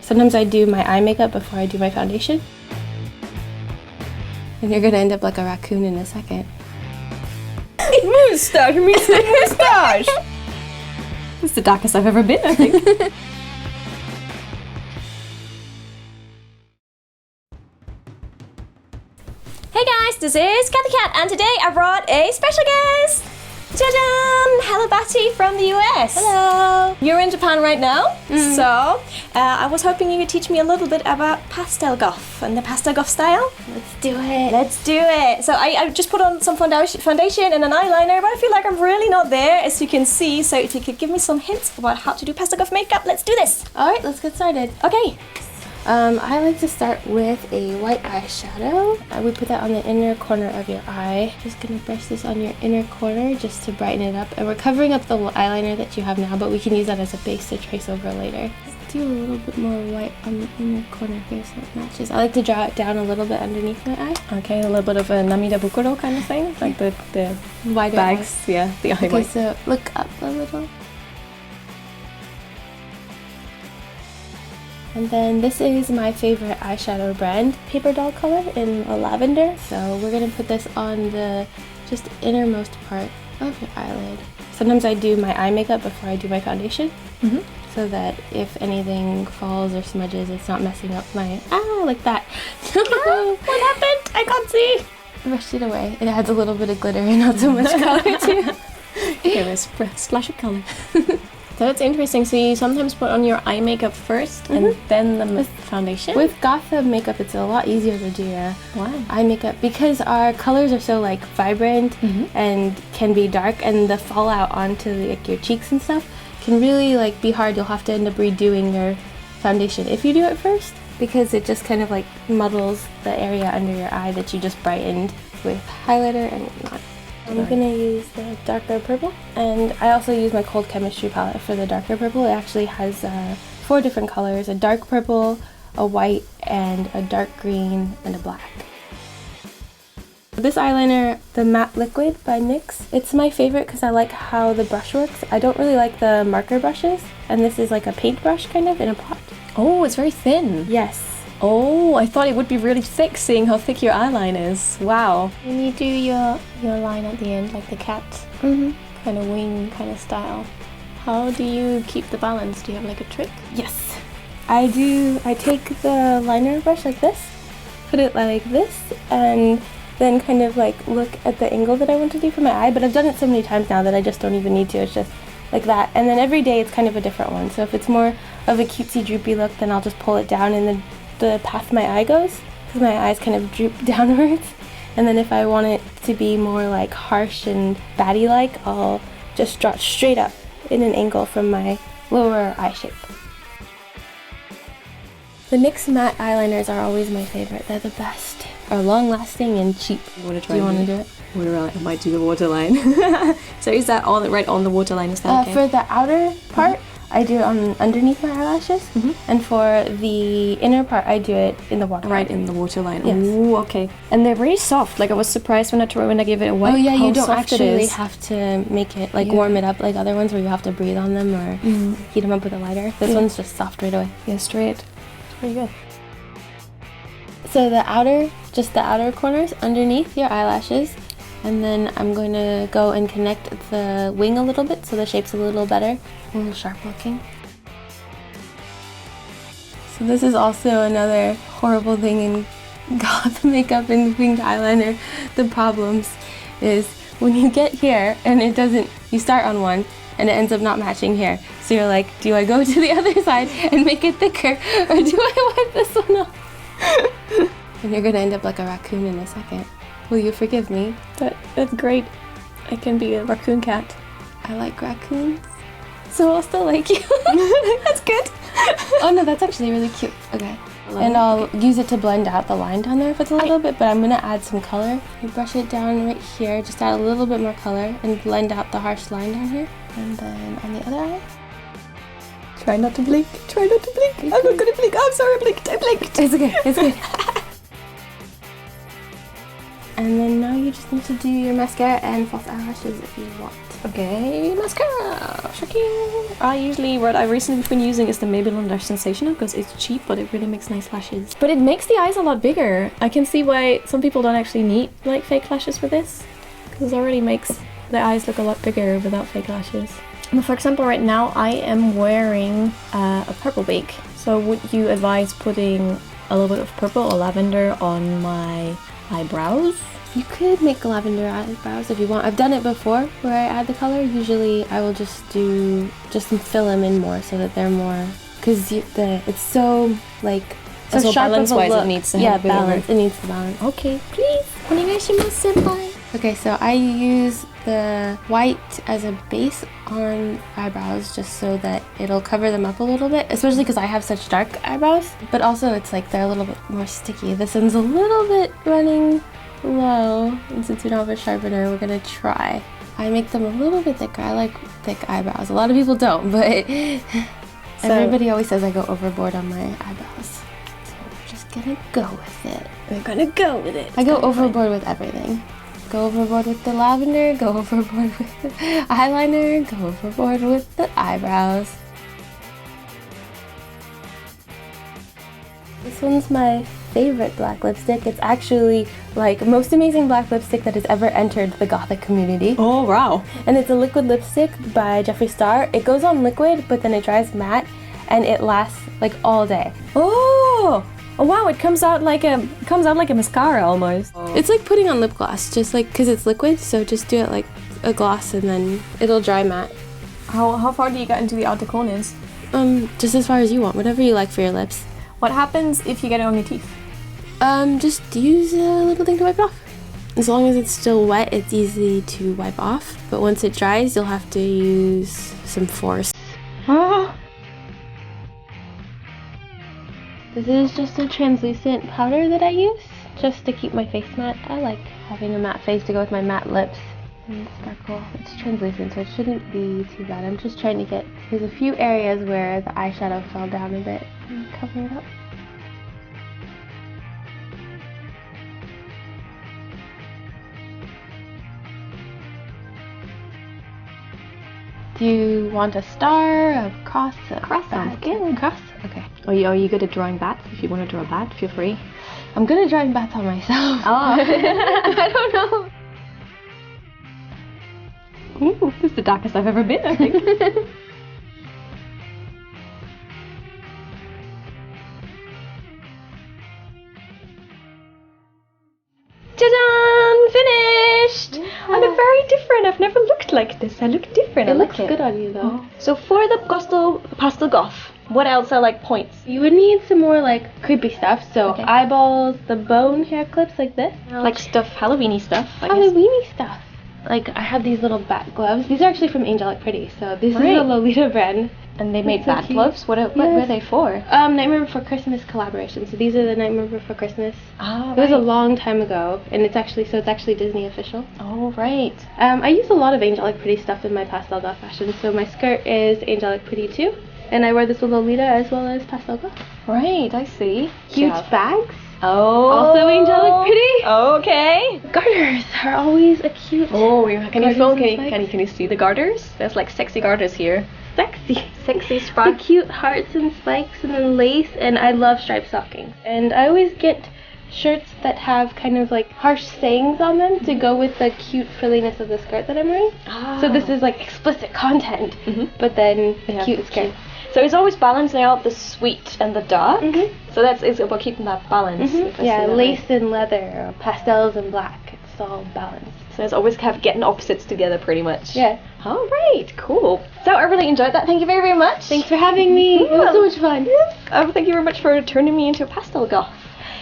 Sometimes I do my eye makeup before I do my foundation. And you're gonna end up like a raccoon in a second. Moustache, moustache! It's the darkest I've ever been, I think. Hey guys, this is Cathy Cat, and today I brought a special guest! Ta-da! Hello, Batty from the US. Hello! You're in Japan right now, so I was hoping you could teach me a little bit about Pastel Goth and the Pastel Goth style. Let's do it! Let's do it! So I just put on some foundation and an eyeliner, but I feel like I'm really not there, as you can see. So if you could give me some hints about how to do Pastel Goth makeup, let's do this! Alright, let's get started. Okay. I like to start with a white eyeshadow. I would put that on the inner corner of your eye. Just gonna brush this on your inner corner just to brighten it up. And we're covering up the eyeliner that you have now, but we can use that as a base to trace over later. Let's do a little bit more white on the inner corner here so it matches. I like to draw it down a little bit underneath my eye. Okay, a little bit of a namida bukuro kind of thing, like the Wider bags, eye. yeah, the eye Okay, white. so look up a little. And then this is my favorite eyeshadow brand, Paperdoll color in a lavender. So we're gonna put this on the just innermost part of your eyelid. Sometimes I do my eye makeup before I do my foundation, so that if anything falls or smudges, it's not messing up my like that. What happened? I can't see! Brush it away. It adds a little bit of glitter and not so much color too. Give us a splash of color. That's interesting. So you sometimes put on your eye makeup first and then the foundation? With goth makeup, it's a lot easier to do eye makeup because our colors are so like vibrant and can be dark, and the fallout onto like your cheeks and stuff can really like be hard. You'll have to end up redoing your foundation if you do it first, because it just kind of like muddles the area under your eye that you just brightened with highlighter and whatnot. I'm gonna use the darker purple, and I also use my cold chemistry palette for the darker purple. It actually has 4 different colors: a dark purple, a white, and a dark green, and a black. This eyeliner, the Matte Liquid by NYX, it's my favorite because I like how the brush works. I don't really like the marker brushes, and this is like a paintbrush kind of in a pot. Oh, it's very thin. Yes. Oh, I thought it would be really thick, seeing how thick your eyeline is. Wow. When you do your line at the end, like the cat, Kind of wing kind of style. How do you keep the balance? Do you have like a trick? Yes, I do. I take the liner brush like this, put it like this, and then kind of like look at the angle that I want to do for my eye. But I've done it so many times now that I just don't even need to. It's just like that. And then every day it's kind of a different one. So if it's more of a cutesy droopy look, then I'll just pull it down in the path my eye goes, because my eyes kind of droop downwards. And then if I want it to be more like harsh and Batty-like, I'll just draw it straight up in an angle from my lower eye shape. The NYX matte eyeliners are always my favorite. They're the best. Are long-lasting and cheap. You want to try? Do you want to do it? I might do the waterline. So is that all right on the waterline? Is that okay? For the outer part, I do it underneath my eyelashes, and for the inner part, I do it in the waterline. Right in the waterline. Yes. Ooh, okay. And they're very soft. Like I was surprised when I gave it a wipe. Oh yeah, how you don't soft it actually is. have to make it like warm it up like other ones where you have to breathe on them or heat them up with a lighter. This one's just soft right away. Yeah, straight. It's pretty good. So the outer corners underneath your eyelashes, and then I'm going to go and connect the wing a little bit so the shape's a little better, a little sharp looking. So this is also another horrible thing in goth makeup and winged eyeliner. The problems is when you get here and it doesn't, you start on one and it ends up not matching here. So you're like, do I go to the other side and make it thicker, or do I wipe this one off? And you're gonna end up like a raccoon in a second. Will you forgive me? That's great. I can be a raccoon cat. I like raccoons, so I'll still like you. That's good. Oh no, that's actually really cute. Okay. And I'll use it to blend out the line down there if it's a little bit, but I'm gonna add some color. You brush it down right here, just add a little bit more color and blend out the harsh line down here. And then on the other eye. Try not to blink. Try not to blink. I'm not gonna blink. I'm sorry, I blinked. It's okay. It's good. And then now you just need to do your mascara and false eyelashes if you want. Okay, mascara. Shocking. What I recently been using is the Maybelline Lash Sensational because it's cheap, but it really makes nice lashes. But it makes the eyes a lot bigger. I can see why some people don't actually need like fake lashes for this, because it already makes the eyes look a lot bigger without fake lashes. But for example, right now I am wearing a purple bake. So would you advise putting a little bit of purple or lavender on my eyebrows? You could make lavender eyebrows if you want. I've done it before where I add the color. Usually I will just fill them in more so that they're more, because it's so like so sharp balance of a wise look. It needs to have balance. It needs the balance. Okay, please. Onegaishimasu, senpai. Okay, so I use the white as a base on eyebrows just so that it'll cover them up a little bit, especially because I have such dark eyebrows, but also it's like they're a little bit more sticky. This one's a little bit running low, and since we don't have a sharpener, we're gonna try. I make them a little bit thicker. I like thick eyebrows. A lot of people don't, but everybody always says I go overboard on my eyebrows. So we're just gonna go with it. We're gonna go with it. I go overboard with everything. Go overboard with the lavender, go overboard with the eyeliner, go overboard with the eyebrows. This one's my favorite black lipstick. It's actually like most amazing black lipstick that has ever entered the Gothic community. Oh wow. And it's a liquid lipstick by Jeffree. It goes on liquid, but then it dries matte, and it lasts like all day. Oh wow, it comes out like a mascara almost. It's like putting on lip gloss, just like because it's liquid, so just do it like a gloss and then it'll dry matte. How far do you get into the outer corners? Just as far as you want, whatever you like for your lips. What happens if you get it on your teeth? Just use a little thing to wipe it off. As long as it's still wet, it's easy to wipe off. But once it dries, you'll have to use some force. This is just a translucent powder that I use just to keep my face matte. I like having a matte face to go with my matte lips and sparkle. It's translucent, so it shouldn't be too bad. I'm just trying to get, there's a few areas where the eyeshadow fell down a bit and cover it up. Do you want a star, a cross? Cross sounds good. Cross? Okay. Are you good at drawing bats? If you want to draw a bat, feel free. I'm good at drawing bats on myself. Oh. I don't know. Ooh, this is the darkest I've ever been, I think. Ta-da! Finished! Yeah. I look very different. I've never looked like this. I look different. It looks good on you though. Oh. So for the Pastel Goth, what else are like points? You would need some more like creepy stuff. So Okay. eyeballs, the bone hair clips like this. Like stuff, Halloween-y stuff, I guess. Halloween-y stuff. Like I have these little bat gloves. These are actually from Angelic Pretty. So this is a Lolita brand. And they made so bat cute. gloves? What were they for? Nightmare Before Christmas collaboration. So these are the Nightmare Before Christmas. Ah, It was a long time ago, and it's actually Disney official. Oh, right. I use a lot of Angelic Pretty stuff in my Pastel Goth fashion. So my skirt is Angelic Pretty too, and I wear this with Lolita as well as Pastel Goth. Right, I see. Cute bags. Oh. Also Angelic Pretty. Okay. Garters are always a cute. Oh, can you film? Garters and spikes. Can you see the garters? There's like sexy garters here. Sexy. Sexy The spot. cute hearts and spikes and then lace, and I love striped stockings. And I always get shirts that have kind of like harsh sayings on them to go with the cute frilliness of the skirt that I'm wearing. So this is like explicit content, but then the cute skirt. So it's always balancing out the sweet and the dark. So it's about keeping that balance. if I Yeah, see that lace right. and leather, or pastels and black. It's all balanced. So it's always kind of getting opposites together pretty much. Yeah. All right, cool. So I really enjoyed that. Thank you very, very much. Thanks for having me. It was so much fun. Thank you very much for turning me into a pastel goth.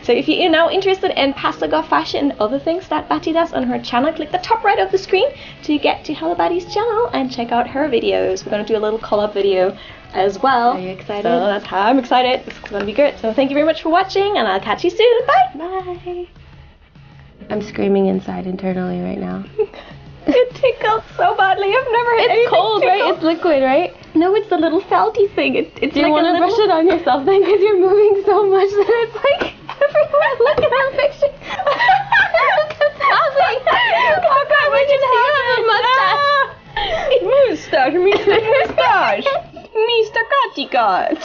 So if you're now interested in pastel goth fashion and other things that Batty does on her channel, click the top right of the screen to get to Hello Batty's channel and check out her videos. We're going to do a little collab video as well. Are you excited? So that's how I'm excited. It's going to be good. So thank you very much for watching, and I'll catch you soon. Bye. Bye. I'm screaming inside internally right now. It tickles so badly. I've never had It's cold, right? It's liquid, right? No, it's the little felty thing. It's Do you like want to brush it on yourself then? Because you're moving so much that it's like everywhere. Look at that picture. How come we just have a mustache? Mustache, Mr. Mustache. Mr. Cathy Cat.